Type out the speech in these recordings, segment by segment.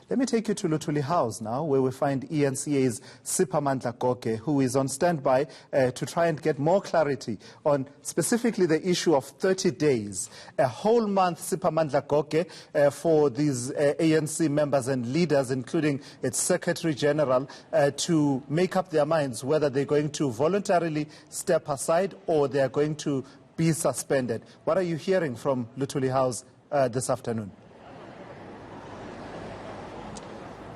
Let me take you to Luthuli House now, where we find eNCA's Siphamandla Goge, who is on standby to try and get more clarity on specifically the issue of 30 days. A whole month, Siphamandla Goge, for these ANC members and leaders, including its Secretary General, to make up their minds whether they're going to voluntarily step aside or they're going to be suspended. What are you hearing from Luthuli House this afternoon?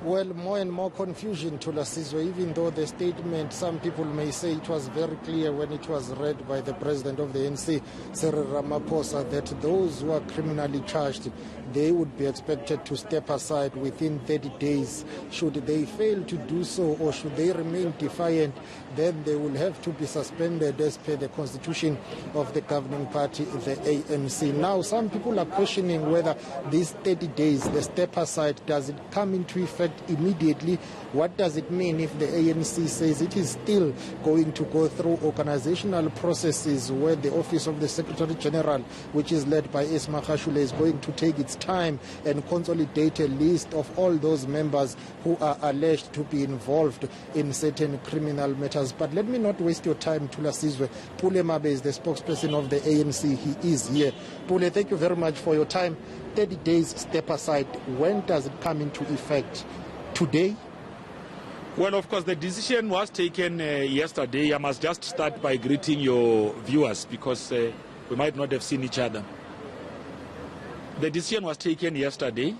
Well, more and more confusion, Thulasizwe, even though the statement, some people may say it was very clear when it was read by the President of the ANC, Cyril Ramaphosa, that those who are criminally charged, they would be expected to step aside within 30 days. Should they fail to do so or should they remain defiant, then they will have to be suspended as per the constitution of the governing party, the ANC. Now, some people are questioning whether these 30 days, the step aside, does it come into effect immediately? What does it mean if the ANC says it is still going to go through organizational processes where the office of the Secretary General, which is led by Esma Khashule, is going to take its time and consolidate a list of all those members who are alleged to be involved in certain criminal matters? But let me not waste your time, Thulasizwe. Pule Mabe is the spokesperson of the ANC. He is here. Pule, thank you very much for your time. 30 days step aside. When does it come into effect? Today? Well, of course, the decision was taken yesterday. I must just start by greeting your viewers because we might not have seen each other. The decision was taken yesterday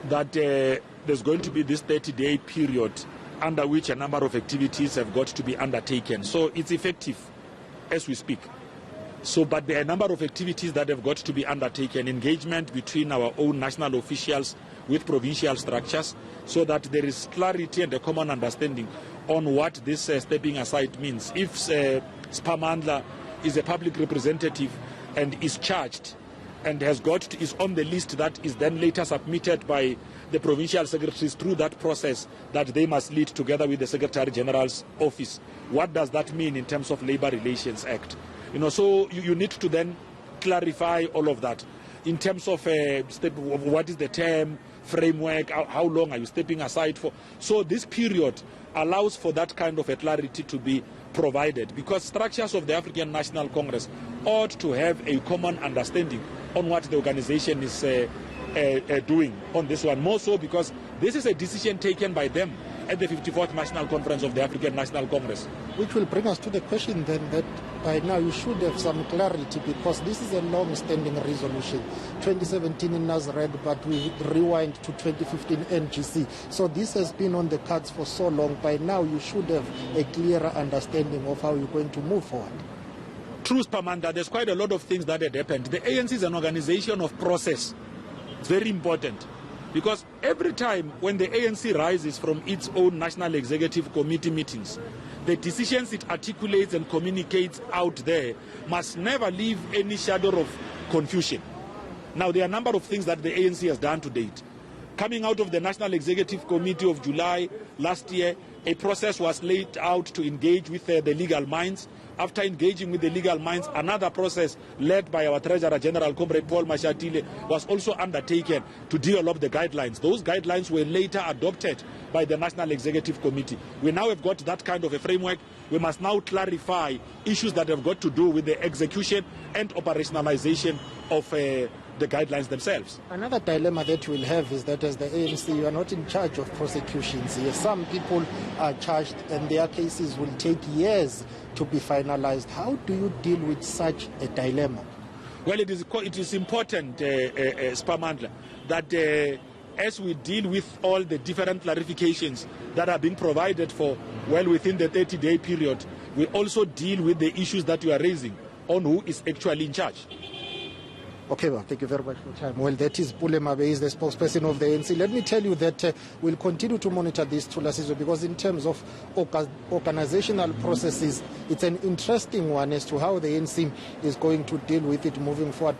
that there's going to be this 30-day period under which a number of activities have got to be undertaken. So it's effective as we speak. But there are a number of activities that have got to be undertaken, engagement between our own national officials with provincial structures, so that there is clarity and a common understanding on what this stepping aside means. If Siphamandla is a public representative and is charged and is on the list that is then later submitted by the provincial secretaries through that process that they must lead together with the Secretary General's office, what does that mean in terms of Labour Relations Act? So you need to then clarify all of that in terms of what is the term, framework, how long are you stepping aside for. So this period allows for that kind of a clarity to be provided, because structures of the African National Congress ought to have a common understanding on what the organization is doing on this one. More so because this is a decision taken by them at the 54th National Conference of the African National Congress. Which will bring us to the question then that by now you should have some clarity, because this is a long-standing resolution. 2017 in Nazareth, but we rewind to 2015 NGC. So this has been on the cards for so long. By now you should have a clearer understanding of how you're going to move forward. True, Siphamandla, there's quite a lot of things that had happened. The ANC is an organization of process. It's very important, because every time when the ANC rises from its own National Executive Committee meetings, the decisions it articulates and communicates out there must never leave any shadow of confusion. Now, there are a number of things that the ANC has done to date. Coming out of the National Executive Committee of July last year, a process was laid out to engage with the legal minds. After engaging with the legal minds, another process led by our Treasurer General, Comrade Paul Mashatile, was also undertaken to develop the guidelines. Those guidelines were later adopted by the National Executive Committee. We now have got that kind of a framework. We must now clarify issues that have got to do with the execution and operationalization of the guidelines themselves. Another dilemma that we'll have is that as the ANC, you are not in charge of prosecutions here. Some people are charged and their cases will take years to be finalized. How do you deal with such a dilemma? Well, it is important, Siphamandla, that as we deal with all the different clarifications that are being provided for well within the 30-day period, we also deal with the issues that you are raising on who is actually in charge. Okay, well, thank you very much for your time. Well, that is Pule Mabe, is the spokesperson of the ANC. Let me tell you that we'll continue to monitor this, Thulasizwe, because in terms of organizational processes, it's an interesting one as to how the ANC is going to deal with it moving forward.